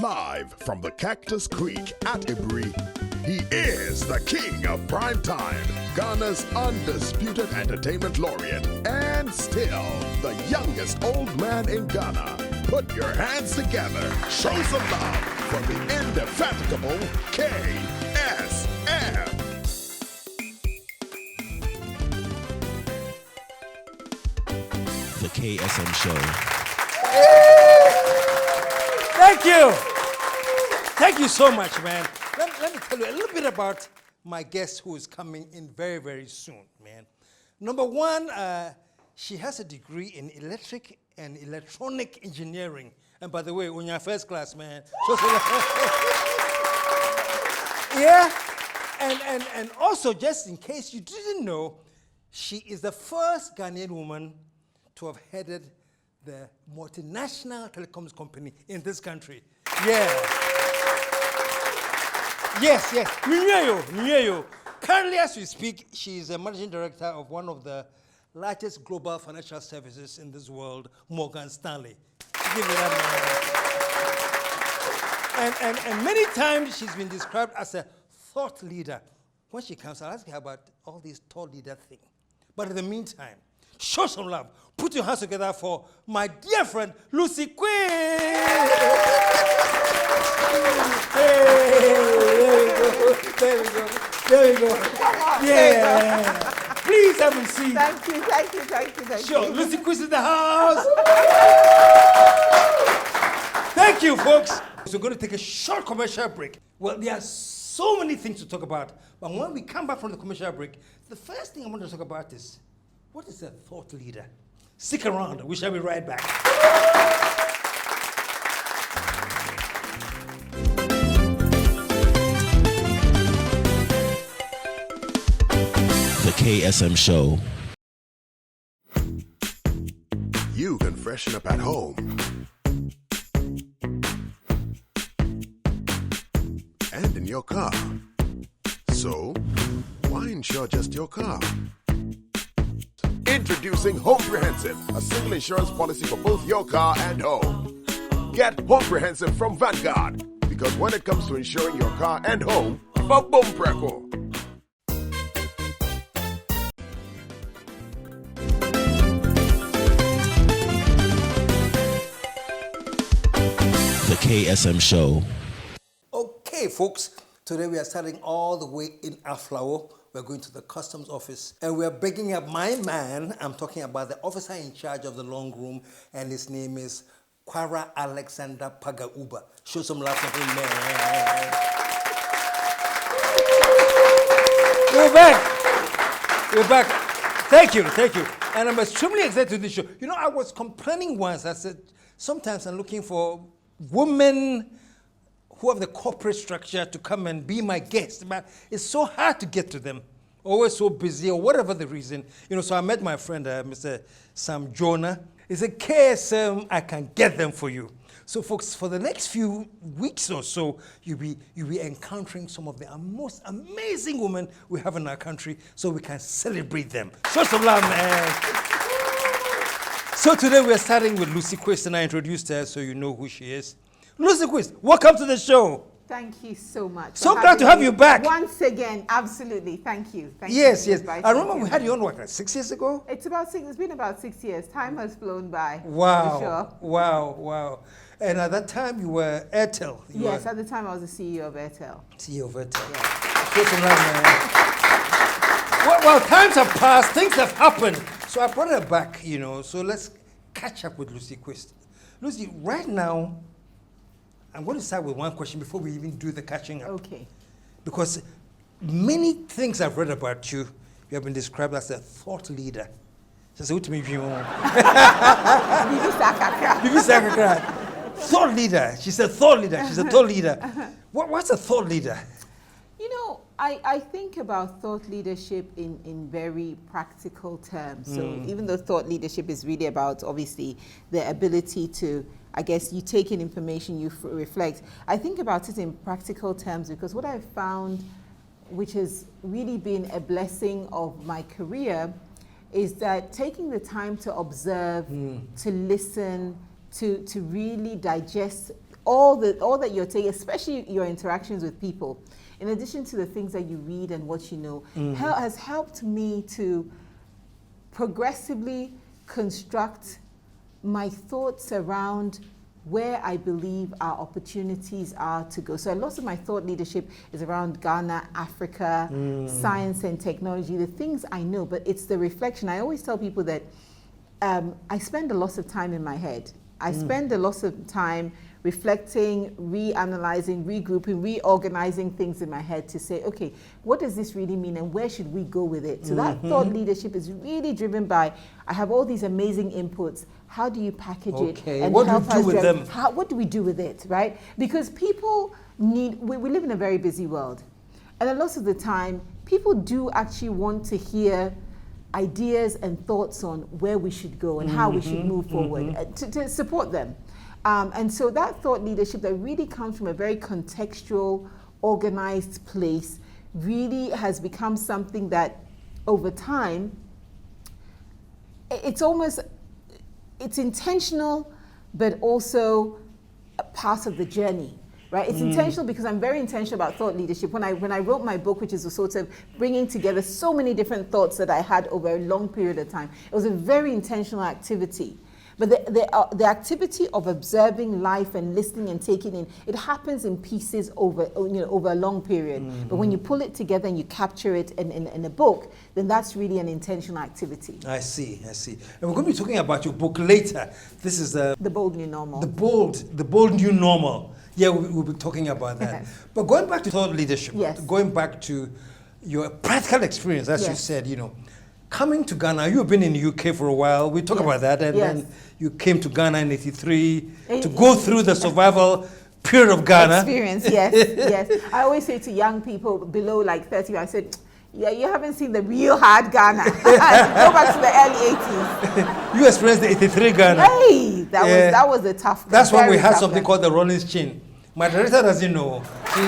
Live from the Cactus Creek at Ibri, he is the king of prime time, Ghana's undisputed entertainment laureate, and still the youngest old man in Ghana. Put your hands together, show some love for the indefatigable KSM. The KSM Show. Thank you. Thank you so much, man. Let me tell you a little bit about my guest who is coming in very, very soon, man. Number one, she has a degree in electric and electronic engineering. And by the way, when you're first class, man. Yeah. And also, just in case you didn't know, she is the first Ghanaian woman to have headed the multinational telecoms company in this country. Yeah. Yes. Nyeyo. Currently, as we speak, she is a managing director of one of the largest global financial services in this world, Morgan Stanley. Give me that, man. And many times she's been described as a thought leader. When she comes, I'll ask her about all these thought leader things. But in the meantime, show some love. Put your hands together for my dear friend, Lucy Quist. There we go. Yeah. Please have a seat. Thank you. Sure, Lucy Quist in the house. Thank you, folks. So we're going to take a short commercial break. Well, there are so many things to talk about. But when we come back from the commercial break, the first thing I want to talk about is, what is a thought leader? Stick around. We shall be right back. The KSM Show. You can freshen up at home and in your car. So, why insure just your car? Introducing Homeprehensive, a single insurance policy for both your car and home. Get Homeprehensive from Vanguard, because when it comes to insuring your car and home, boom preco. The KSM Show. Okay, folks. Today we are starting all the way in Aflao. We're going to the customs office and we're bringing up my man. I'm talking about the officer in charge of the long room, and his name is Kwara Alexander Pagauba. Show some love for him, man. We're back. Thank you. And I'm extremely excited to do this show. You know, I was complaining once. I said, sometimes I'm looking for women who have the corporate structure to come and be my guest, but it's so hard to get to them. Always so busy or whatever the reason. You know, so I met my friend, Mr. Sam Jonah. He said, KSM, I can get them for you. So folks, for the next few weeks or so, you'll be encountering some of the most amazing women we have in our country, so we can celebrate them. Show some love, man. So today we're starting with Lucy Quist, and I introduced her so you know who she is. Lucy Quist, welcome to the show. Thank you so much. So glad to have you back. Once again, absolutely. Thank you. Yes. I remember we had you on, what, 6 years ago? It's been about 6 years. Time has flown by. Wow. For sure. Wow. And at that time you were Airtel. Yes, at the time I was the CEO of Airtel. CEO of Airtel. Yeah. Well, times have passed, things have happened. So I brought her back, you know. So let's catch up with Lucy Quist. Lucy, right now, I'm going to start with one question before we even do the catching up. Okay. Because many things I've read about you, you have been described as a thought leader. Thought leader. She's a thought leader. What's a thought leader? You know, I think about thought leadership in very practical terms. So even though thought leadership is really about, obviously, the ability to, I guess, you take in information, you reflect. I think about it in practical terms because what I've found, which has really been a blessing of my career, is that taking the time to observe, to listen, to really digest all that you're taking, especially your interactions with people, in addition to the things that you read and what you know, has helped me to progressively construct my thoughts around where I believe our opportunities are to go. So a lot of my thought leadership is around Ghana, Africa, science and technology, the things I know, but it's the reflection. I always tell people that I spend a lot of time in my head. I spend a lot of time reflecting, reanalyzing, regrouping, reorganizing things in my head to say, okay, what does this really mean and where should we go with it? So that thought leadership is really driven by, I have all these amazing inputs. How do you package it? And what do you do with them? What do we do with it, right? Because people need, we live in a very busy world. And a lot of the time, people do actually want to hear ideas and thoughts on where we should go and how we should move forward to support them. And so that thought leadership that really comes from a very contextual, organized place really has become something that over time, it's intentional, but also a part of the journey. Right? It's intentional because I'm very intentional about thought leadership. When I wrote my book, which is a sort of bringing together so many different thoughts that I had over a long period of time, it was a very intentional activity. But the activity of observing life and listening and taking in, it happens in pieces over a long period. But when you pull it together and you capture it in a book, then that's really an intentional activity. I see. And we're going to be talking about your book later. This is The Bold New Normal. The bold new normal. Yeah, we'll be talking about that. But going back to thought leadership, going back to your practical experience, as you said, coming to Ghana, you've been in the UK for a while. We talk about that, and then you came to Ghana in '83 to go through the survival period of Ghana. Experience, yes. I always say to young people below like 30, I said, yeah, you haven't seen the real hard Ghana. Go back to the early 80s. You experienced the '83 Ghana. Hey, that was a tough. That's when we had something called the Rolling Chin. My director doesn't know. She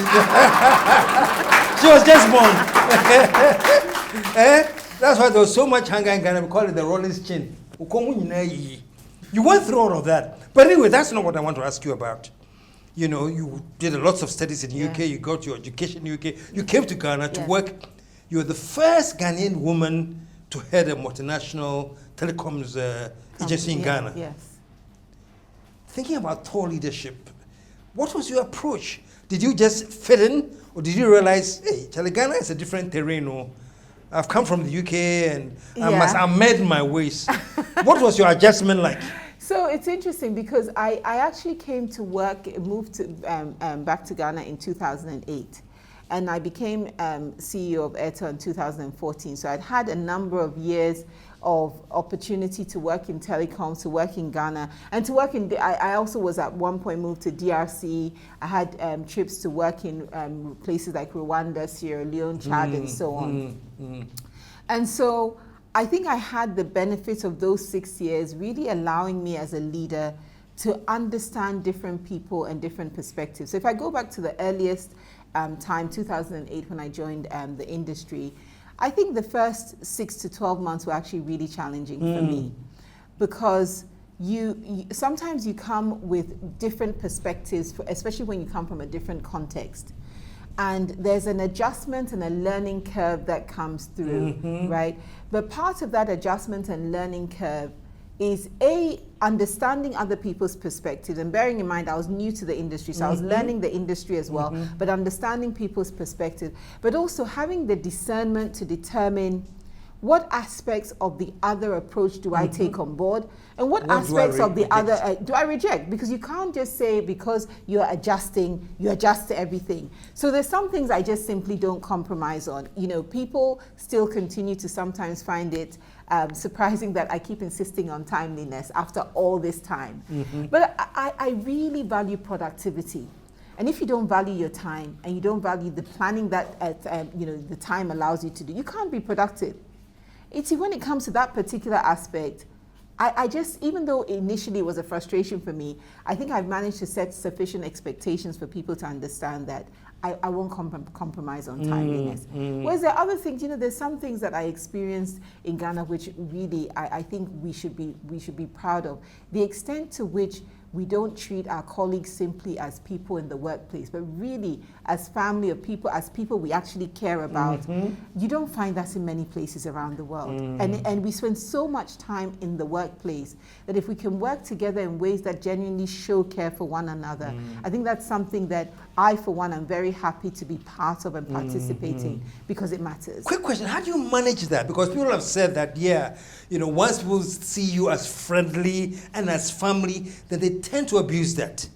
was just born. That's why there was so much hunger in Ghana. We call it the Rolling Chin. You went through all of that. But anyway, that's not what I want to ask you about. You did lots of studies in the UK. You got your education in the UK. You came to Ghana to work. You're the first Ghanaian woman to head a multinational telecoms agency in Ghana. Yes. Thinking about thought leadership, what was your approach? Did you just fit in, or did you realize, hey, Ghana is a different terrain? I've come from the UK and I must amend my ways. What was your adjustment like? So it's interesting because I actually came to work, moved to, back to Ghana in 2008. And I became CEO of Airtel in 2014. So I'd had a number of years of opportunity to work in telecoms, to work in Ghana, and to work in, I also was at one point moved to DRC. I had trips to work in places like Rwanda, Sierra Leone, Chad, and so on. And so I think I had the benefit of those 6 years really allowing me as a leader to understand different people and different perspectives. So if I go back to the earliest time, 2008, when I joined the industry, I think the first 6 to 12 months were actually really challenging for me, because you sometimes you come with different perspectives, especially when you come from a different context. And there's an adjustment and a learning curve that comes through, right? But part of that adjustment and learning curve is understanding other people's perspectives, and bearing in mind I was new to the industry, so I was learning the industry as well, but understanding people's perspective, but also having the discernment to determine what aspects of the other approach do I take on board, and what aspects of the other do I reject? Because you can't just say because you're adjusting, you adjust to everything. So there's some things I just simply don't compromise on. People still continue to sometimes find it surprising that I keep insisting on timeliness after all this time. But I really value productivity. And if you don't value your time and you don't value the planning that the time allows you to do, you can't be productive. It's when it comes to that particular aspect, I just, even though initially it was a frustration for me, I think I've managed to set sufficient expectations for people to understand that I won't compromise on timeliness. Whereas there are other things, there's some things that I experienced in Ghana which really I think we should be proud of. The extent to which we don't treat our colleagues simply as people in the workplace, but really as family of people, as people we actually care about. You don't find that in many places around the world. And we spend so much time in the workplace that if we can work together in ways that genuinely show care for one another, I think that's something that I, for one, am very happy to be part of and participating because it matters. Quick question, how do you manage that? Because people have said that, once people see you as friendly and as family, then they tend to abuse that.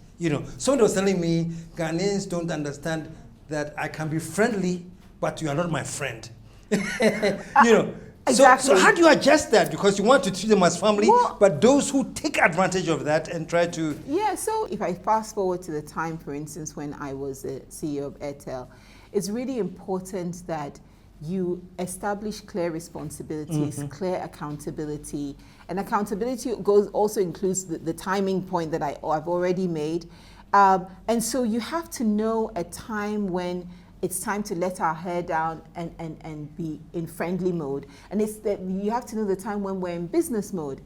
Somebody was telling me, Ghanaians don't understand that I can be friendly, but you are not my friend. Exactly. So how do you adjust that? Because you want to treat them as family, but those who take advantage of that and try to... Yeah, so if I fast forward to the time, for instance, when I was the CEO of Airtel, it's really important that you establish clear responsibilities, clear accountability. And accountability also includes the timing point that I've already made. And so you have to know a time when it's time to let our hair down and be in friendly mode. And it's that you have to know the time when we're in business mode.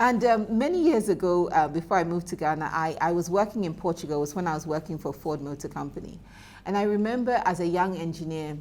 And many years ago, before I moved to Ghana, I was working in Portugal. It was when I was working for Ford Motor Company. And I remember as a young engineer,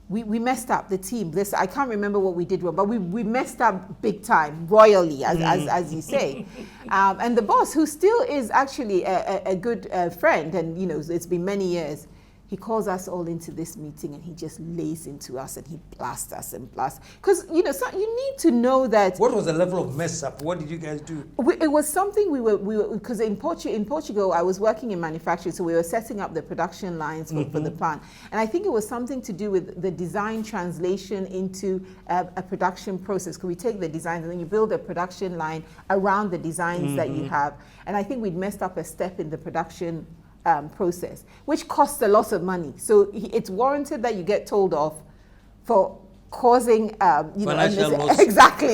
we messed up the team. I can't remember what we did wrong, but we messed up big time, royally, as you say. And the boss, who still is actually a good friend, and it's been many years, he calls us all into this meeting and he just lays into us and he blasts us and blasts. Because, you need to know that... What was the level of mess up? What did you guys do? It was something we were because in Portugal, I was working in manufacturing, so we were setting up the production lines for the plant. And I think it was something to do with the design translation into a production process. Because we take the designs and then you build a production line around the designs that you have. And I think we'd messed up a step in the production process, which costs a lot of money. So it's warranted that you get told off for causing, financial loss. Exactly.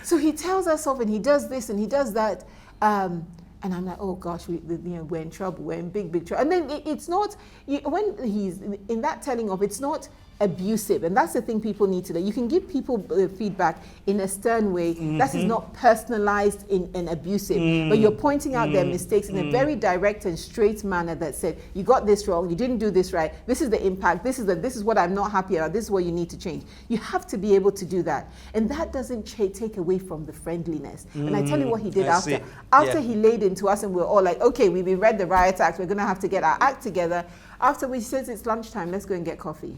So he tells us off and he does this and he does that. And I'm like, oh gosh, we're in trouble. We're in big trouble. And then it's not, when he's in that telling off, it's not abusive. And that's the thing people need to know. You can give people feedback in a stern way. That is not personalized and abusive. But you're pointing out their mistakes in a very direct and straight manner that said, you got this wrong, you didn't do this right, this is the impact, this is what I'm not happy about, this is what you need to change. You have to be able to do that. And that doesn't take away from the friendliness. And I tell you what he did after he laid into us and we're all like, okay, we've read the Riot Act, we're going to have to get our act together. After we said it's lunchtime, let's go and get coffee.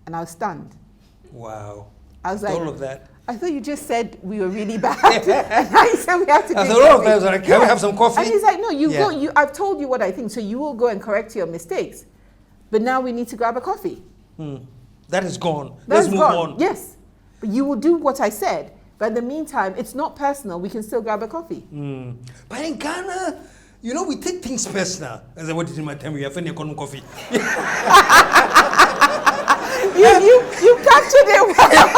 And I was stunned. Wow. I was like, all of that. I thought you just said we were really bad. And now you said we have to After all of that, I was like, can we have some coffee? And he's like, no, go. I've told you what I think, so you will go and correct your mistakes. But now we need to grab a coffee. That is gone. Let's move on. Yes. But you will do what I said. But in the meantime, it's not personal. We can still grab a coffee. But in Ghana, we take things personal. As I wanted in my time, we have any coffee. You captured it well.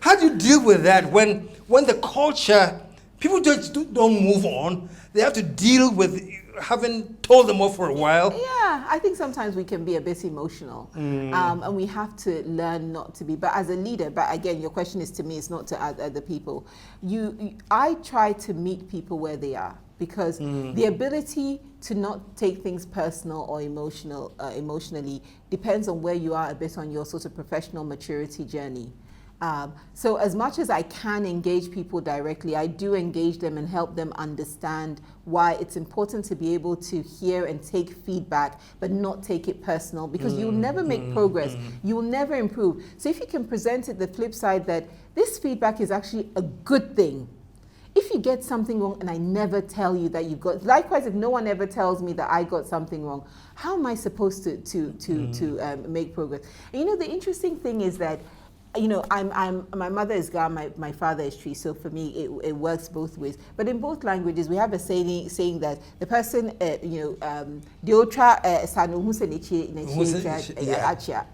How do you deal with that when the culture, people just don't move on? They have to deal with having told them off for a while. Yeah, I think sometimes we can be a bit emotional, and we have to learn not to be. But as a leader, but again, your question is to me, it's not to other people. I try to meet people where they are. Because the ability to not take things personal or emotionally depends on where you are a bit on your sort of professional maturity journey. So as much as I can engage people directly, I do engage them and help them understand why it's important to be able to hear and take feedback, but not take it personal, because you'll never make progress. You will never improve. So if you can present it the flip side that this feedback is actually a good thing. If you get something wrong and I never tell you that you got, likewise, if no one ever tells me that I got something wrong, how am I supposed to make progress? And the interesting thing is that, my mother is Ga, my father is Tree, so for me it works both ways. But in both languages, we have a saying that the person,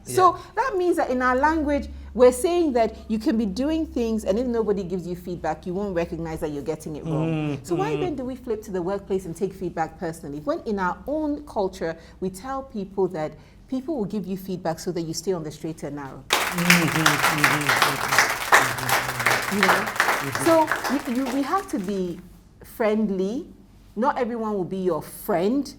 So that means that in our language, we're saying that you can be doing things, and if nobody gives you feedback, you won't recognize that you're getting it wrong. So why then do we flip to the workplace and take feedback personally? When in our own culture, we tell people that people will give you feedback so that you stay on the straight and narrow. You know? So we have to be friendly. Not everyone will be your friend.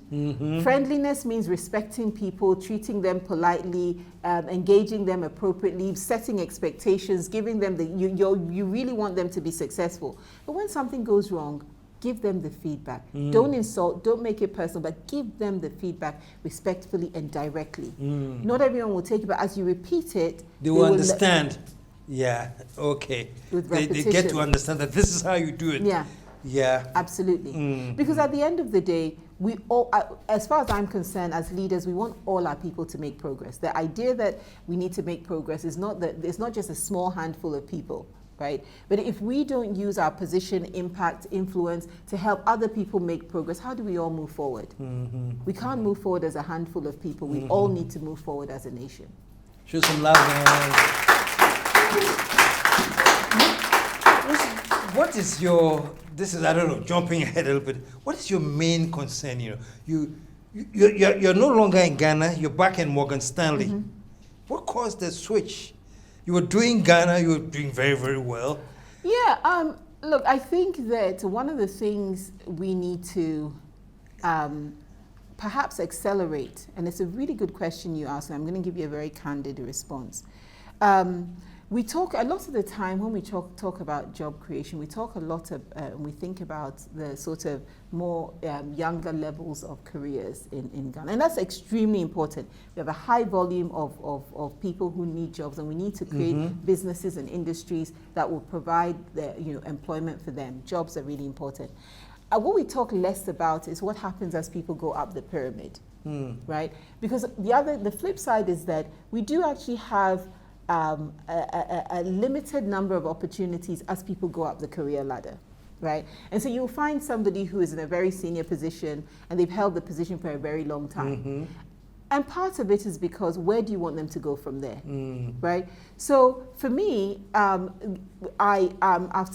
Friendliness means respecting people, treating them politely, engaging them appropriately, setting expectations, giving them you really want them to be successful. But when something goes wrong, give them the feedback. Don't insult, don't make it personal, but give them the feedback respectfully and directly. Not everyone will take it, but as you repeat it, they will understand. Yeah, okay. They get to understand that this is how you do it. Yeah. Yeah. Absolutely. Because at the end of the day, we all, as far as I'm concerned, as leaders, we want all our people to make progress. The idea that we need to make progress is not that it's not just a small handful of people, right? But if we don't use our position, impact, influence to help other people make progress, how do we all move forward? We can't move forward as a handful of people. We all need to move forward as a nation. Show some love, man. What is your, this is, I don't know, jumping ahead a little bit. What is your main concern? You know, you're no longer in Ghana, you're back in Morgan Stanley. What caused the switch? You were doing Ghana, you were doing very, very well. Yeah, look, I think that one of the things we need to perhaps accelerate, and it's a really good question you asked, and I'm going to give you a very candid response. We talk a lot of the time when we talk about job creation, we talk a lot of, we think about the sort of more younger levels of careers in Ghana. And that's extremely important. We have a high volume of people who need jobs, and we need to create businesses and industries that will provide employment for them. Jobs are really important. What we talk less about is what happens as people go up the pyramid, right? Because the flip side is that we do actually have a limited number of opportunities as people go up the career ladder, right? And so you'll find somebody who is in a very senior position and they've held the position for a very long time. And part of it is because where do you want them to go from there, right? So for me, after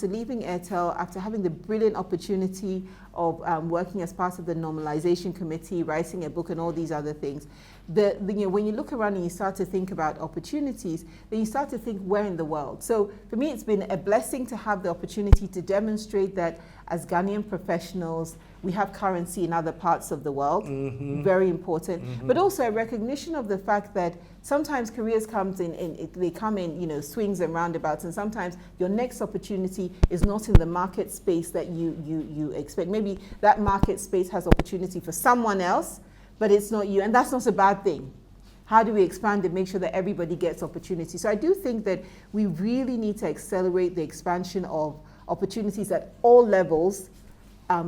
leaving Airtel, after having the brilliant opportunity of working as part of the normalization committee, writing a book and all these other things, when you look around and you start to think about opportunities, then you start to think, where in the world? So for me, it's been a blessing to have the opportunity to demonstrate that as Ghanaian professionals, we have currency in other parts of the world, very important, but also a recognition of the fact that sometimes careers come in swings and roundabouts, and sometimes your next opportunity is not in the market space that you expect. Maybe that market space has opportunity for someone else, but it's not you, and that's not a bad thing. How do we expand and make sure that everybody gets opportunity? So I do think that we really need to accelerate the expansion of opportunities at all levels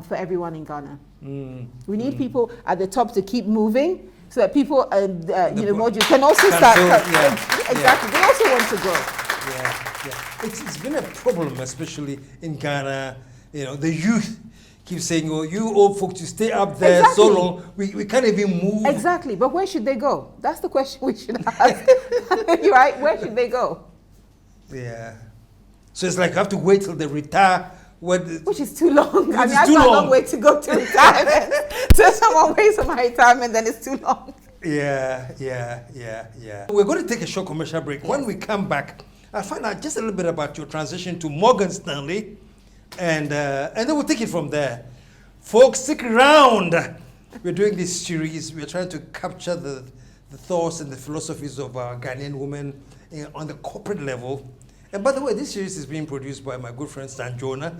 for everyone in Ghana. We need people at the top to keep moving so that people, modules can also start. Exactly, they also want to grow. It's been a problem, especially in Ghana. The youth keep saying, "Oh, you old folks, you stay up there so long, we can't even move." Exactly, but where should they go? That's the question we should ask. Right? Where should they go? Yeah. So it's like you have to wait till they retire. Which is too long. I mean, I've got a long way to go to retirement. So if someone waits on my retirement, then it's too long. Yeah. We're going to take a short commercial break. Yes. When we come back, I'll find out just a little bit about your transition to Morgan Stanley, and then we'll take it from there. Folks, stick around. We're doing this series. We're trying to capture the thoughts and the philosophies of our Ghanaian women on the corporate level. And by the way, this series is being produced by my good friend Stan Jonah.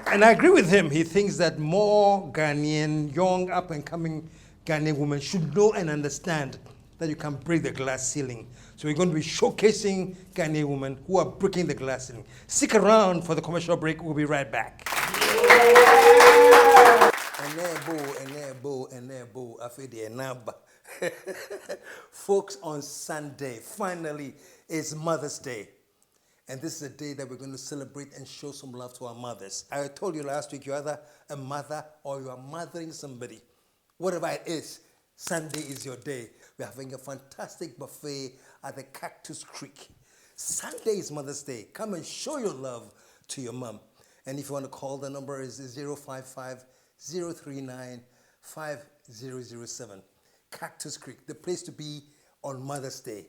And I agree with him. He thinks that more Ghanaian, young, up-and-coming Ghanaian women should know and understand that you can break the glass ceiling. So we're going to be showcasing Ghanaian women who are breaking the glass ceiling. Stick around for the commercial break. We'll be right back. Folks, on Sunday, finally, is Mother's Day. And this is a day that we're going to celebrate and show some love to our mothers. I told you last week, you're either a mother or you are mothering somebody. Whatever it is, Sunday is your day. We're having a fantastic buffet at the Cactus Creek. Sunday is Mother's Day. Come and show your love to your mom. And if you want to call, the number is 055-039-5007. Cactus Creek, the place to be on Mother's Day.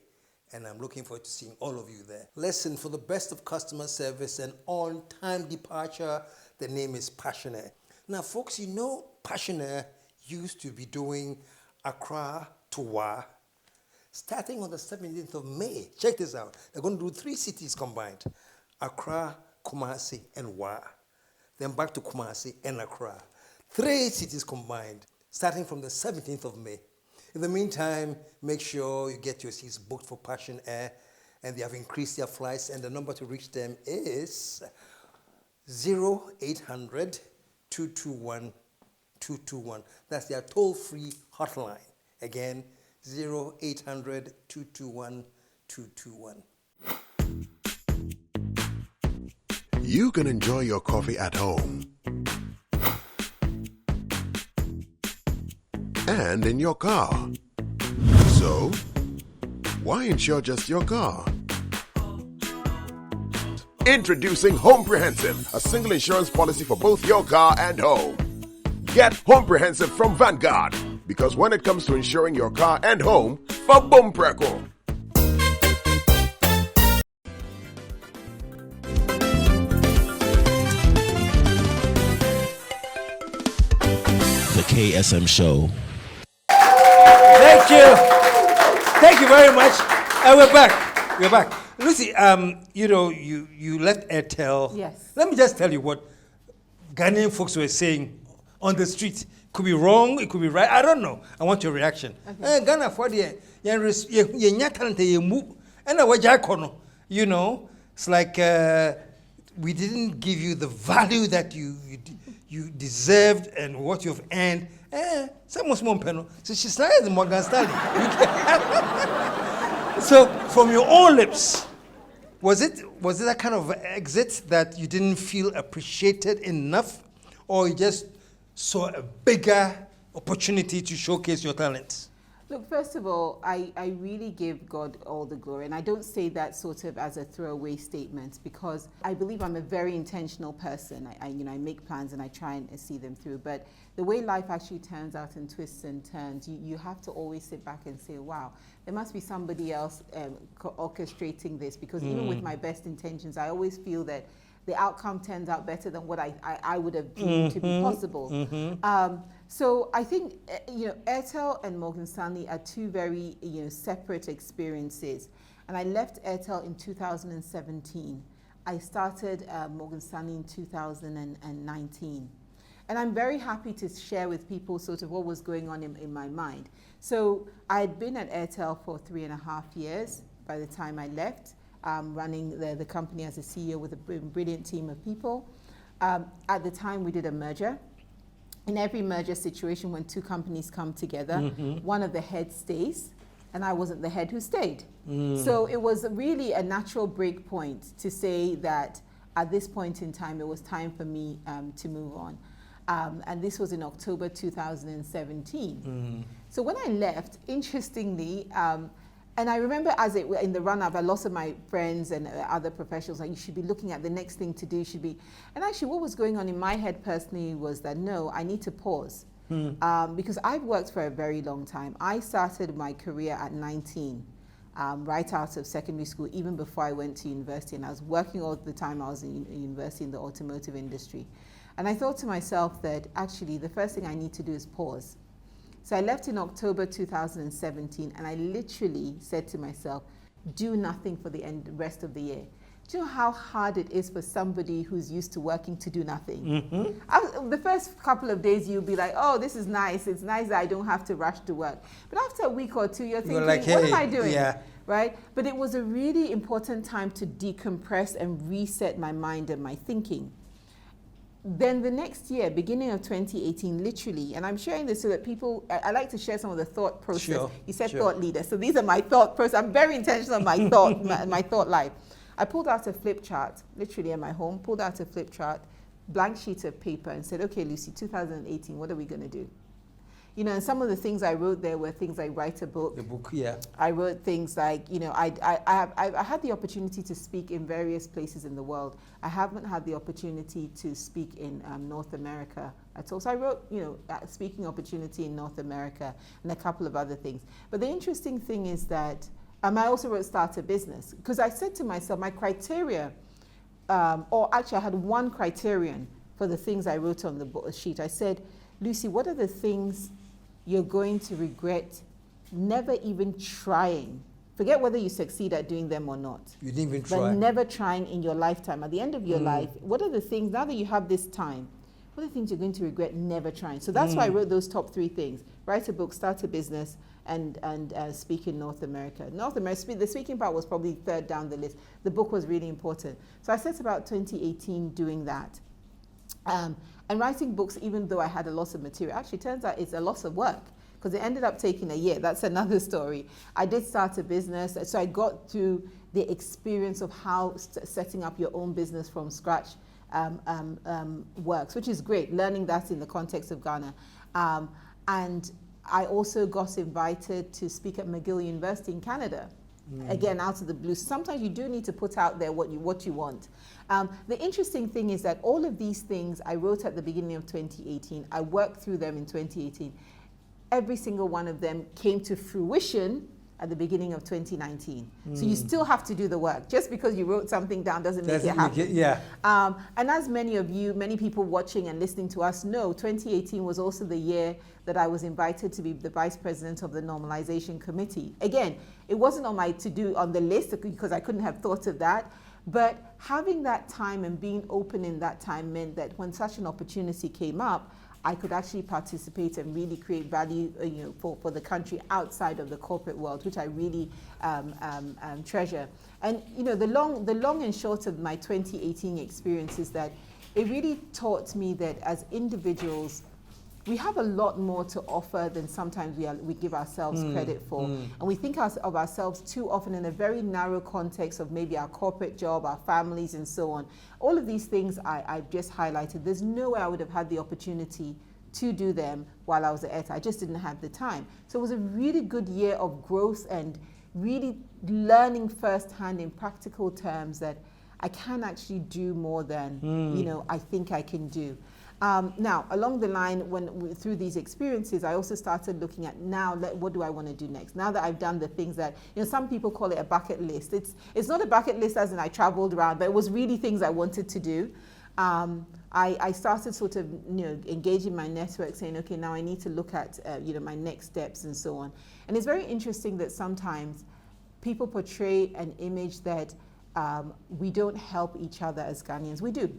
And I'm looking forward to seeing all of you there. Listen, for the best of customer service and on-time departure, the name is Passionaire. Now, folks, you know Passionaire used to be doing Accra to Wa, starting on the 17th of May. Check this out. They're going to do 3 cities combined: Accra, Kumasi, and Wa. Then back to Kumasi and Accra. 3 cities combined, starting from the 17th of May. In the meantime, make sure you get your seats booked for Passion Air, and they have increased their flights, and the number to reach them is 0800 221 221. That's their toll-free hotline. Again, 0800 221 221. You can enjoy your coffee at home and in your car. So, why insure just your car? Introducing Homeprehensive, a single insurance policy for both your car and home. Get Homeprehensive from Vanguard, because when it comes to insuring your car and home, for boom preko. The KSM Show. Thank you. Thank you very much. And we're back. We're back. Lucy, you know, you left Airtel. Yes. Let me just tell you what Ghanaian folks were saying on the street. Could be wrong, it could be right. I don't know. I want your reaction. Okay. Ghana for the you know, it's like we didn't give you the value that you deserved and what you've earned. Someone's more penal. So she's like the Morgan Stanley. So from your own lips, was it that kind of exit that you didn't feel appreciated enough, or you just saw a bigger opportunity to showcase your talents? Look, first of all, I really give God all the glory, and I don't say that sort of as a throwaway statement, because I believe I'm a very intentional person. I make plans and I try and see them through. But the way life actually turns out and twists and turns, you have to always sit back and say, wow, there must be somebody else orchestrating this, because even with my best intentions, I always feel that the outcome turns out better than what I would have dreamed to be possible. So I think, Airtel and Morgan Stanley are two very, separate experiences. And I left Airtel in 2017. I started Morgan Stanley in 2019. And I'm very happy to share with people sort of what was going on in my mind. So I had been at Airtel for 3.5 years by the time I left. Running the company as a CEO with a brilliant team of people. At the time, we did a merger. In every merger situation, when 2 companies come together, one of the heads stays, and I wasn't the head who stayed. So it was really a natural break point to say that at this point in time, it was time for me to move on. And this was in October 2017. So when I left, interestingly, and I remember in the run-up, a lot of my friends and other professionals, like, you should be looking at the next thing to do, and actually what was going on in my head personally was that, no, I need to pause. Because I've worked for a very long time. I started my career at 19, right out of secondary school, even before I went to university, and I was working all the time. I was in university in the automotive industry. And I thought to myself that actually the first thing I need to do is pause. So I left in October 2017, and I literally said to myself, do nothing for the rest of the year. Do you know how hard it is for somebody who's used to working to do nothing? The first couple of days, you'll be like, oh, this is nice. It's nice that I don't have to rush to work. But after a week or two, you're thinking, like, what hey, am I doing? Yeah. Right? But it was a really important time to decompress and reset my mind and my thinking. Then the next year, beginning of 2018, literally, and I'm sharing this so that people, I like to share some of the thought process. Sure, You said sure. thought leader. So these are my thought process. I'm very intentional in my thought, my thought life. I pulled out a flip chart, literally at my home, pulled out a flip chart, blank sheet of paper, and said, okay, Lucy, 2018, what are we going to do? you know, and some of the things I wrote there were things like write a book. The book, yeah. I wrote things like, you know, I had the opportunity to speak in various places in the world. I haven't had the opportunity to speak in North America at all. So I wrote, you know, speaking opportunity in North America and a couple of other things. But the interesting thing is that I also wrote Start a Business, because I said to myself, my criteria, or actually I had one criterion for the things I wrote on the sheet. I said, Lucy, what are the things you're going to regret never even trying? Forget whether you succeed at doing them or not. You didn't even try. But never trying in your lifetime. At the end of your life, what are the things, now that you have this time, what are the things you're going to regret never trying? So that's why I wrote those top 3 things. Write a book, start a business, and speak in North America. North America, the speaking part was probably 3rd down the list. The book was really important. So I set about 2018 doing that. And writing books, even though I had a lot of material, actually turns out it's a lot of work, because it ended up taking a year. That's another story. I did start a business, so I got through the experience of how setting up your own business from scratch works, which is great, learning that in the context of Ghana. And I also got invited to speak at McGill University in Canada. Again, out of the blue. Sometimes you do need to put out there what you want. The interesting thing is that all of these things I wrote at the beginning of 2018. I worked through them in 2018. Every single one of them came to fruition at the beginning of 2019. So you still have to do the work. Just because you wrote something down doesn't make it happen. Yeah. And as many people watching and listening to us know, 2018 was also the year that I was invited to be the vice president of the Normalization Committee. Again, it wasn't on my to-do on the list because I couldn't have thought of that. But having that time and being open in that time meant that when such an opportunity came up, I could actually participate and really create value, you know, for the country outside of the corporate world, which I really treasure. And you know, the long and short of my 2018 experience is that it really taught me that as individuals, we have a lot more to offer than sometimes we give ourselves credit for. And we think of ourselves too often in a very narrow context of maybe our corporate job, our families, and so on. All of these things I've just highlighted, there's no way I would have had the opportunity to do them while I was at ETA. I just didn't have the time. So it was a really good year of growth and really learning firsthand in practical terms that I can actually do more than you know, I think I can do. Now, along the line, through these experiences, I also started looking at what do I want to do next? Now that I've done the things that, you know, some people call it a bucket list. It's not a bucket list as in I traveled around, but it was really things I wanted to do. I started sort of, you know, engaging my network, saying, okay, now I need to look at, you know, my next steps and so on. And it's very interesting that sometimes people portray an image that we don't help each other as Ghanaians. We do.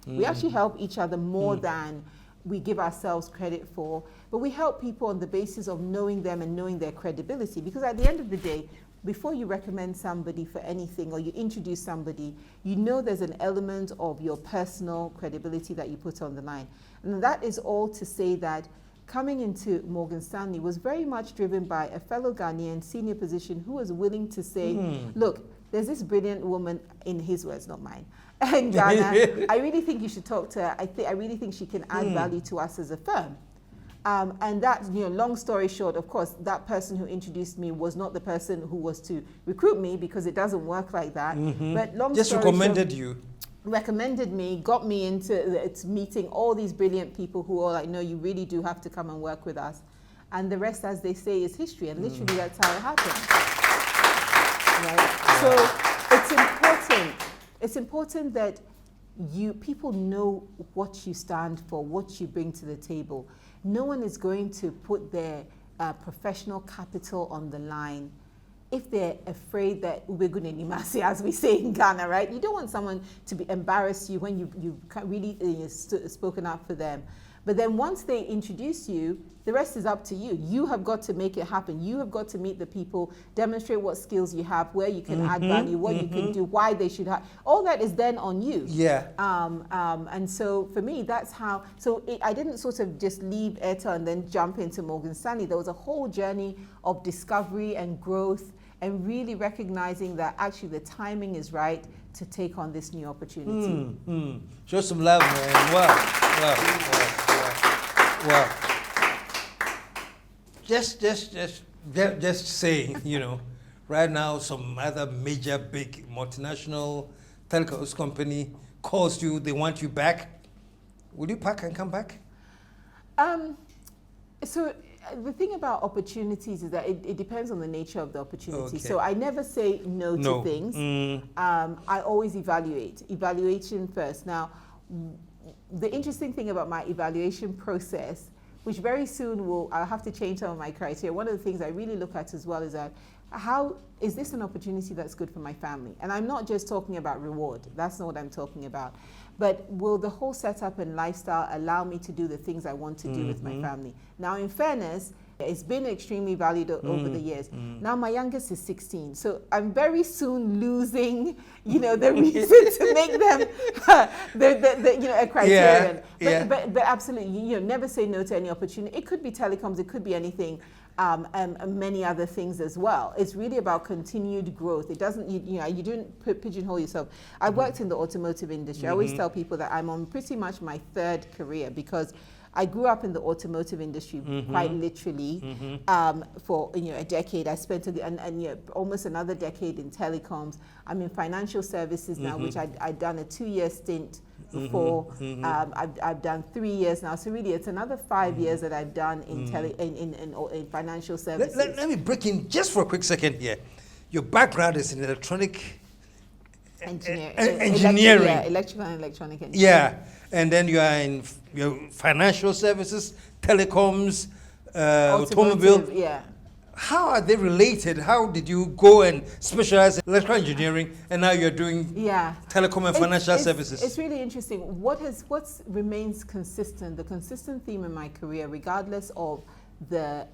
We actually help each other more than we give ourselves credit for, but we help people on the basis of knowing them and knowing their credibility, because at the end of the day, before you recommend somebody for anything or you introduce somebody, you know there's an element of your personal credibility that you put on the line. And that is all to say that coming into Morgan Stanley was very much driven by a fellow Ghanaian senior position who was willing to say, look, there's this brilliant woman, in his words, not mine, in Ghana. I really think you should talk to her. I really think she can add value to us as a firm. And that, you know, long story short, of course, that person who introduced me was not the person who was to recruit me, because it doesn't work like that. But long Just story recommended short, you. recommended me, got me into meeting all these brilliant people who all like, no, you really do have to come and work with us. And the rest, as they say, is history. And literally that's how it happened. Right? So it's important. It's important that people know what you stand for, what you bring to the table. No one is going to put their professional capital on the line if they're afraid that we're going to nimasi, as we say in Ghana, right? You don't want someone to embarrass you when you've really spoken up for them. But then once they introduce you, the rest is up to you. You have got to make it happen. You have got to meet the people, demonstrate what skills you have, where you can add value, what you can do, why they should have. All that is then on you. Yeah. And so for me, that's how. So I didn't sort of just leave ETA and then jump into Morgan Stanley. There was a whole journey of discovery and growth, and really recognizing that actually the timing is right to take on this new opportunity. Show some love, man. Wow. Just say, right now some other major big multinational telecoms company calls you, they want you back. Will you pack and come back? So the thing about opportunities is that it depends on the nature of the opportunity. Okay. So I never say no to things. I always evaluation first. Now, the interesting thing about my evaluation process, which very soon I'll have to change some of my criteria. One of the things I really look at as well is that how is this an opportunity that's good for my family? And I'm not just talking about reward. That's not what I'm talking about. But will the whole setup and lifestyle allow me to do the things I want to do with my family? Now, in fairness, it's been extremely valued over the years. Now, my youngest is 16, so I'm very soon losing, the reason to make them, a criterion. But absolutely, never say no to any opportunity. It could be telecoms, it could be anything. And many other things as well. It's really about continued growth. It doesn't, you don't pigeonhole yourself. I've worked in the automotive industry. I always tell people that I'm on pretty much my third career because I grew up in the automotive industry quite literally for a decade. I spent almost another decade in telecoms. I'm in financial services now, which I'd done a 2-year stint before. I've done 3 years now, so really it's another 5 years that I've done in in financial services. Let me break in just for a quick second here. Your background is in electronic engineering. Electrical and electronic engineering. Yeah, and then you are in financial services, telecoms, automobile. Yeah. How are they related? How did you go and specialize in electrical engineering, and now you're doing telecom and financial services? It's really interesting. What remains consistent, the consistent theme in my career, regardless of the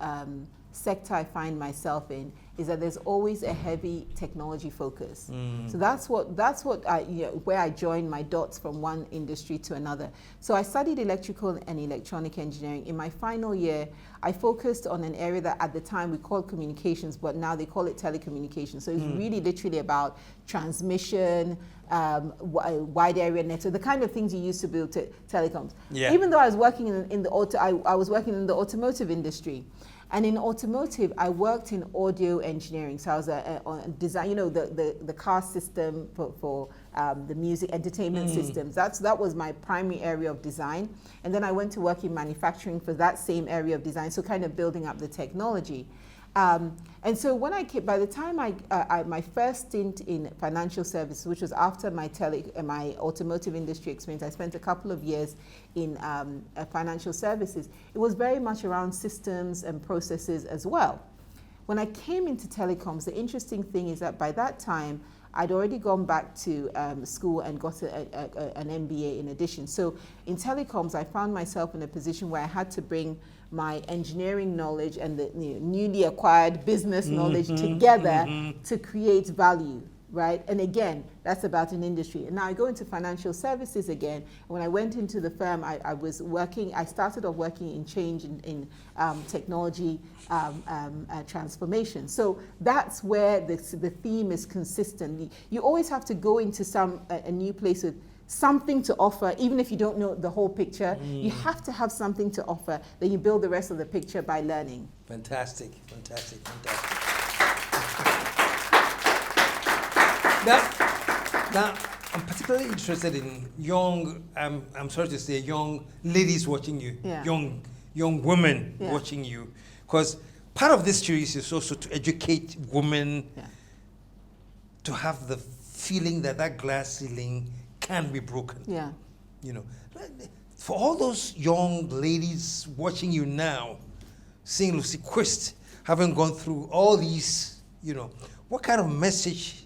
sector I find myself in, is that there's always a heavy technology focus. So that's what I, where I joined my dots from one industry to another. So I studied electrical and electronic engineering. In my final year, I focused on an area that at the time we called communications, but now they call it telecommunications. So it's really literally about transmission, wide area network, the kind of things you used to build telecoms. Yeah. Even though I was working I was working in the automotive industry. And in automotive, I worked in audio engineering. So I was on design, the car system for the music entertainment systems. That was my primary area of design. And then I went to work in manufacturing for that same area of design. So kind of building up the technology. And so when by the time my first stint in financial services, which was after my automotive industry experience, I spent a couple of years in financial services. It was very much around systems and processes as well. When I came into telecoms, the interesting thing is that by that time, I'd already gone back to school and got an MBA in addition. So in telecoms, I found myself in a position where I had to bring my engineering knowledge and the newly acquired business knowledge together to create value, right? And again, that's about an industry. And now I go into financial services again. When I went into the firm, I started off working in change in technology transformation. So that's where the theme is consistent. You always have to go into a new place with something to offer, even if you don't know the whole picture. You have to have something to offer. Then you build the rest of the picture by learning. Fantastic. Now, I'm particularly interested in young, I'm sorry to say, young ladies watching you, young women watching you, because part of this series is also to educate women to have the feeling that glass ceiling can be broken. Yeah. For all those young ladies watching you now, seeing Lucy Quist, having gone through all these, what kind of message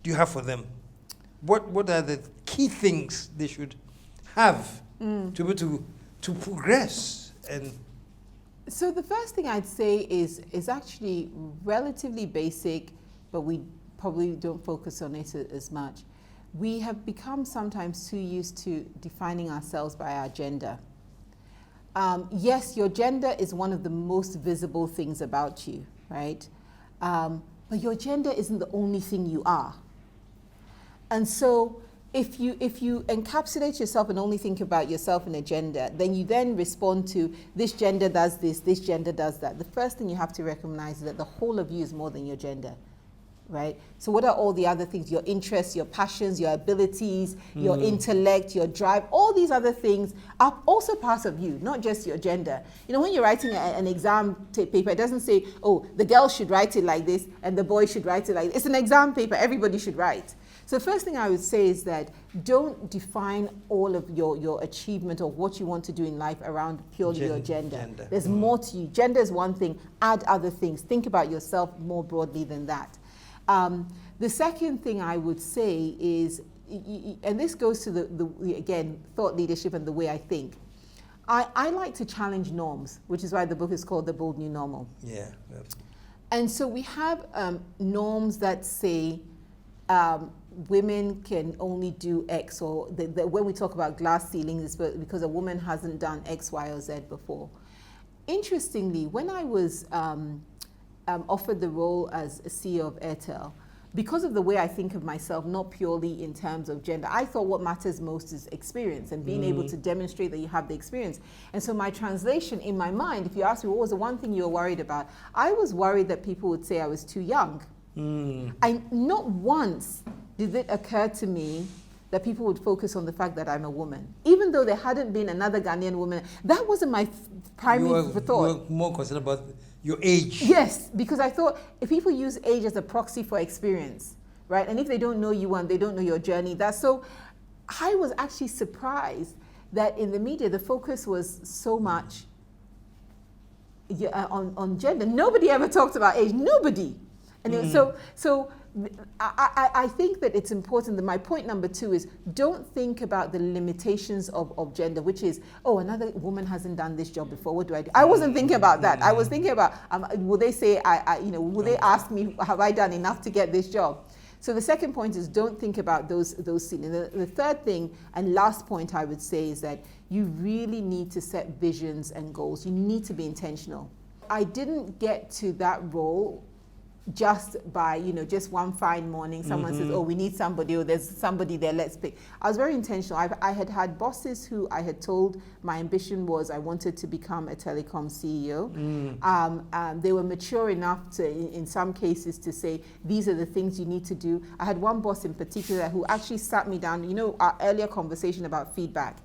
do you have for them? What are the key things they should have to be able to progress? And so the first thing I'd say is actually relatively basic, but we probably don't focus on it as much. We have become sometimes too used to defining ourselves by our gender. Yes, your gender is one of the most visible things about you, right? But your gender isn't the only thing you are. And so if you encapsulate yourself and only think about yourself and a gender, then you then respond to this gender does this gender does that. The first thing you have to recognize is that the whole of you is more than your gender, right? So what are all the other things? Your interests, your passions, your abilities, your intellect, your drive, all these other things are also part of you, not just your gender. You know, when you're writing an exam paper, it doesn't say, oh, the girl should write it like this and the boy should write it like this. It's an exam paper, everybody should write. So the first thing I would say is that don't define all of your achievement or what you want to do in life around purely your gender. There's more to you. Gender is one thing, add other things. Think about yourself more broadly than that. The second thing I would say is, and this goes to the again, thought leadership and the way I think. I like to challenge norms, which is why the book is called The Bold New Normal. Yeah. And so we have norms that say, women can only do X, or when we talk about glass ceilings, it's because a woman hasn't done X, Y, or Z before. Interestingly, when I was offered the role as a CEO of Airtel, because of the way I think of myself, not purely in terms of gender, I thought what matters most is experience and being able to demonstrate that you have the experience. And so my translation in my mind, if you ask me what was the one thing you were worried about, I was worried that people would say I was too young. Not once did it occur to me that people would focus on the fact that I'm a woman. Even though there hadn't been another Ghanaian woman, that wasn't my primary thought. You were more concerned about your age. Yes, because I thought if people use age as a proxy for experience, right? And if they don't know you and they don't know your journey, that's so. I was actually surprised that in the media, the focus was so much on gender. Nobody ever talked about age, nobody. And I think that it's important that my point number 2 is don't think about the limitations of gender, which is, oh, another woman hasn't done this job before, what do I do? I wasn't thinking about that. I was thinking about, will they say, will they ask me, have I done enough to get this job? So the second point is don't think about those ceilings. The third thing and last point I would say is that you really need to set visions and goals. You need to be intentional. I didn't get to that role just by, just one fine morning, someone says, oh, we need somebody, or there's somebody there, let's pick. I was very intentional. I had bosses who I had told my ambition was I wanted to become a telecom CEO. They were mature enough to, in some cases, to say, these are the things you need to do. I had one boss in particular who actually sat me down, our earlier conversation about feedback.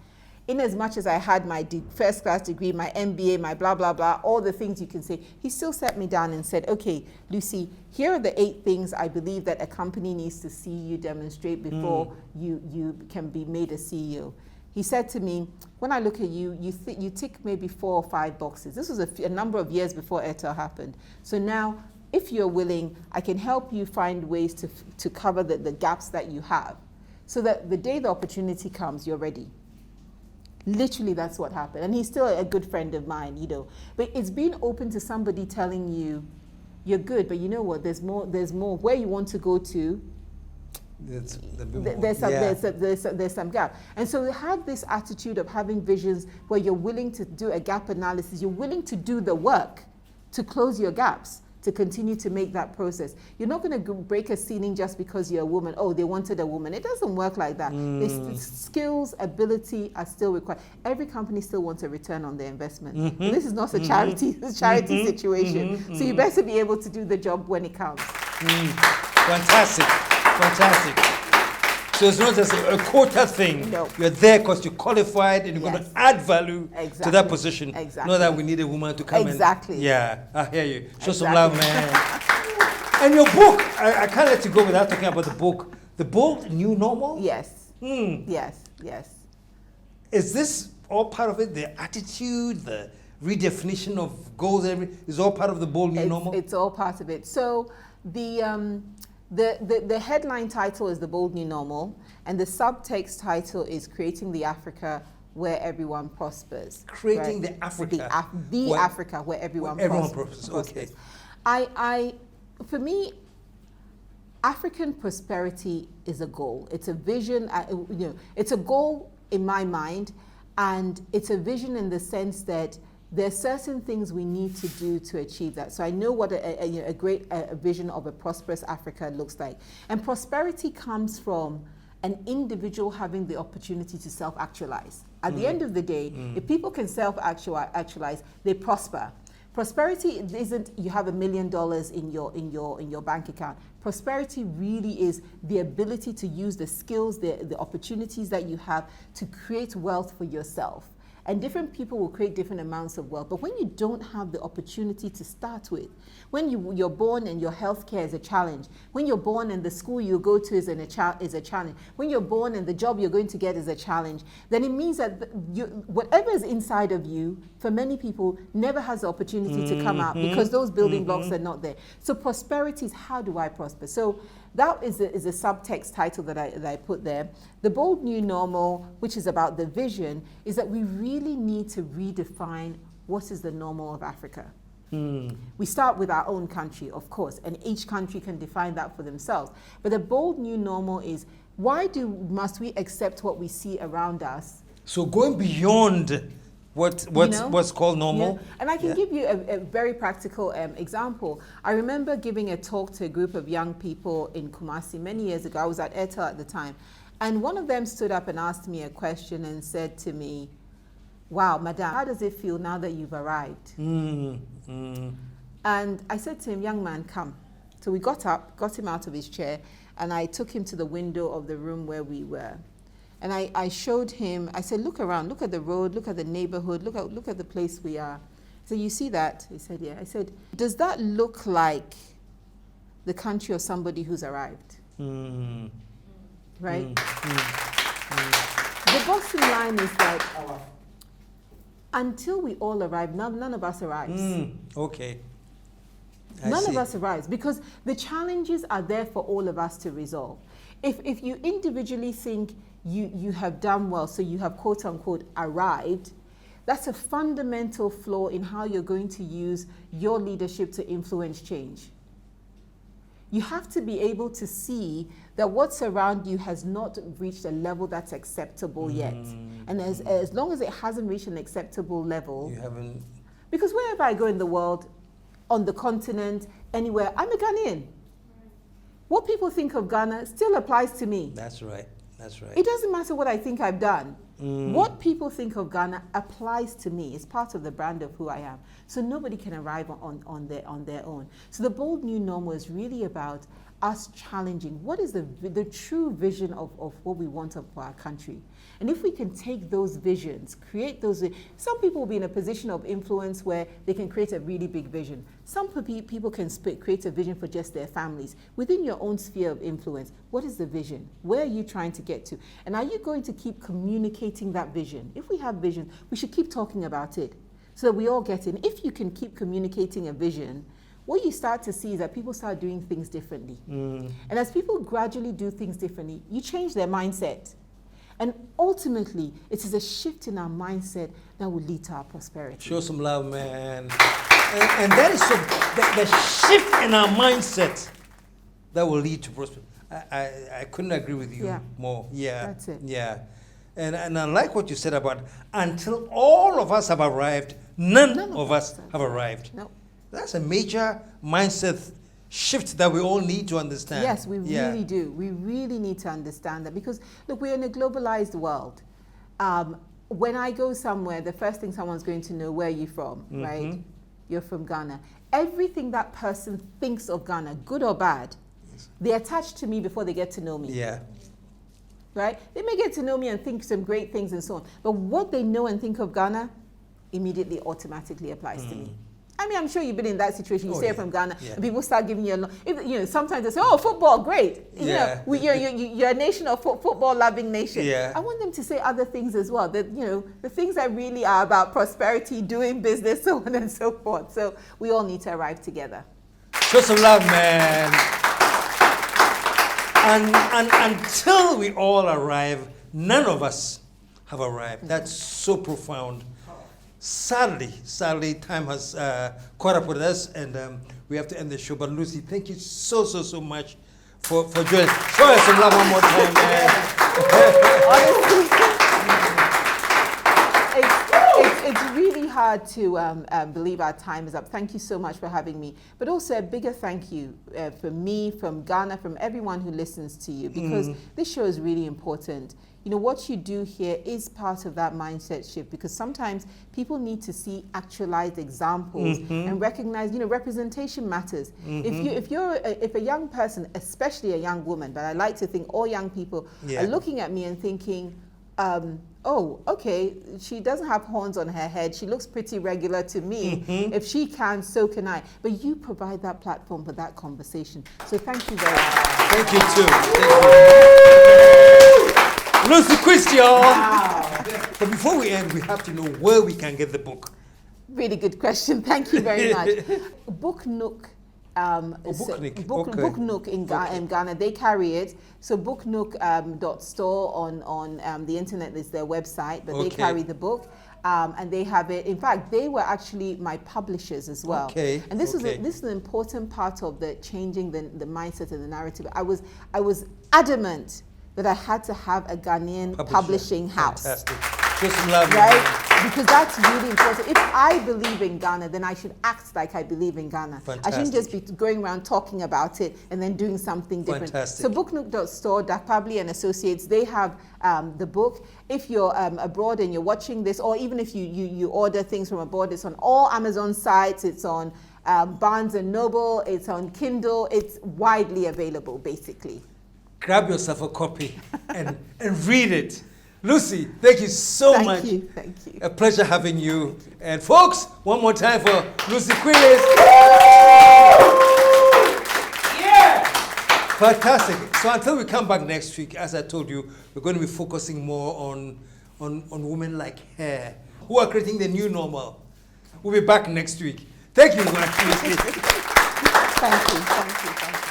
In as much as I had my first class degree, my MBA, my blah, blah, blah, all the things you can say, he still sat me down and said, okay, Lucy, here are the 8 things I believe that a company needs to see you demonstrate before you can be made a CEO. He said to me, when I look at you, you tick maybe 4 or 5 boxes. This was a number of years before Airtel happened. So now, if you're willing, I can help you find ways to cover the gaps that you have, so that the day the opportunity comes, you're ready. Literally, that's what happened. And he's still a good friend of mine, But it's being open to somebody telling you, you're good, but you know what, there's more. Where you want to go to, there's some gap. And so we have this attitude of having visions where you're willing to do a gap analysis. You're willing to do the work to close your gaps, to continue to make that process. You're not going to break a ceiling just because you're a woman. Oh, they wanted a woman. It doesn't work like that. Skills, ability are still required. Every company still wants a return on their investment. This is not a charity situation. So you better be able to do the job when it counts. Fantastic. So it's not just a quota thing. No. You're there because you're qualified and you're going to add value to that position. Exactly. Not that we need a woman to come Exactly. Yeah, I hear you. Show some love, man. And your book, I can't let you go without talking about the book. The Bold New Normal? Yes. Yes. Is this all part of it? The attitude, the redefinition of goals, is all part of the Bold New Normal? It's all part of it. So the headline title is The Bold New Normal, and the subtext title is Creating the Africa Where Everyone Prospers. Creating the Africa. Africa where everyone prospers. Okay. For me, African prosperity is a goal. It's a vision. It's a goal in my mind, and it's a vision in the sense that there are certain things we need to do to achieve that. So I know what a great vision of a prosperous Africa looks like. And prosperity comes from an individual having the opportunity to self-actualize. At the end of the day, if people can self-actualize, they prosper. Prosperity isn't you have $1 million in your bank account. Prosperity really is the ability to use the skills, the opportunities that you have to create wealth for yourself. And different people will create different amounts of wealth. But when you don't have the opportunity to start with, when you're born and your healthcare is a challenge, when you're born and the school you go to is a challenge, when you're born and the job you're going to get is a challenge, then it means that whatever is inside of you, for many people, never has the opportunity to come out because those building blocks are not there. So prosperity is how do I prosper? So that is a subtext title that I put there. The Bold New Normal, which is about the vision, is that we really need to redefine what is the normal of Africa. We start with our own country, of course, and each country can define that for themselves. But the Bold New Normal is, why must we accept what we see around us? So going beyond what's called normal. Yeah. And I can give you a very practical example. I remember giving a talk to a group of young people in Kumasi many years ago. I was at Airtel at the time. And one of them stood up and asked me a question and said to me, wow, madam, how does it feel now that you've arrived? And I said to him, young man, come. So we got up, got him out of his chair, and I took him to the window of the room where we were. And I showed him, I said, look around, look at the road, look at the neighborhood, look at the place we are. So you see that? He said, yeah. I said, does that look like the country of somebody who's arrived? Right? The bottom line is that until we all arrive, none of us arrives. Okay. None of us arrives because the challenges are there for all of us to resolve. If you individually think you have done well, so you have quote unquote arrived, that's a fundamental flaw in how you're going to use your leadership to influence change. You have to be able to see that what's around you has not reached a level that's acceptable yet. And as long as it hasn't reached an acceptable level, You haven't. because wherever I go in the world, on the continent, anywhere, I'm a Ghanaian. What people think of Ghana still applies to me. That's right. That's right. It doesn't matter what I think I've done. What people think of Ghana applies to me. It's part of the brand of who I am. So nobody can arrive on their own. So the Bold New Normal is really about us challenging what is the true vision of what we want for our country. And if we can take those visions, create those, some people will be in a position of influence where they can create a really big vision. Some people can create a vision for just their families. Within your own sphere of influence, what is the vision? Where are you trying to get to? And are you going to keep communicating that vision? If we have vision, we should keep talking about it so that we all get in. If you can keep communicating a vision, what you start to see is that people start doing things differently. And as people gradually do things differently, you change their mindset. And ultimately, it is a shift in our mindset that will lead to our prosperity. Show some love, man. And that is the shift in our mindset that will lead to prosperity. I couldn't agree with you more. Yeah. That's it. Yeah. And I like what you said about until all of us have arrived, none of us have arrived. No. That's a major mindset shift that we all need to understand. Yes, we really do. We really need to understand that because, look, we're in a globalized world. When I go somewhere, the first thing someone's going to know, where are you from, right? You're from Ghana. Everything that person thinks of Ghana, good or bad, they attach to me before they get to know me. Yeah. Right? They may get to know me and think some great things and so on. But what they know and think of Ghana immediately automatically applies to me. I mean, I'm sure you've been in that situation. You say you're from Ghana, and people start giving you sometimes they say, "Oh, football, great." You're a nation of football-loving nation. Yeah. I want them to say other things as well. That the things that really are about prosperity, doing business, so on and so forth. So we all need to arrive together. Show some love, man. And until we all arrive, none of us have arrived. That's so profound. Sadly, time has caught up with us, and we have to end the show. But Lucy, thank you so much for joining. Show us some love one more time, man. Honestly, It's really hard to believe our time is up. Thank you so much for having me. But also a bigger thank you from me, from Ghana, from everyone who listens to you, because this show is really important. You know, what you do here is part of that mindset shift, because sometimes people need to see actualized examples and recognize, you know, representation matters. If a young person, especially a young woman, but I like to think all young people are looking at me and thinking, oh, okay, she doesn't have horns on her head. She looks pretty regular to me. If she can, so can I. But you provide that platform for that conversation. So thank you very much. Thank you too. Thank you. Lucy Quist, y'all. Wow. But before we end, we have to know where we can get the book. Really good question. Thank you very much. Book Nook. Book Nook in Ghana, they carry it. So booknook.store on the internet is their website, but they carry the book. And they have it. In fact, they were actually my publishers as well. And this is an important part of the changing the mindset and the narrative. I was adamant that I had to have a Ghanaian publishing house. Fantastic. Just love right? It. Because that's really important. If I believe in Ghana, then I should act like I believe in Ghana. Fantastic. I shouldn't just be going around talking about it and then doing something different. Fantastic. So booknook.store, Dakpabli and Associates, they have the book. If you're abroad and you're watching this, or even if you order things from abroad, it's on all Amazon sites, it's on Barnes & Noble, it's on Kindle, it's widely available, basically. Grab yourself a copy and read it. Lucy, thank you so much. Thank you. A pleasure having you. And folks, one more time for Lucy Quist. Yeah! Fantastic. So until we come back next week, as I told you, we're going to be focusing more on women like her, who are creating the new normal. We'll be back next week. Thank you. Thank you.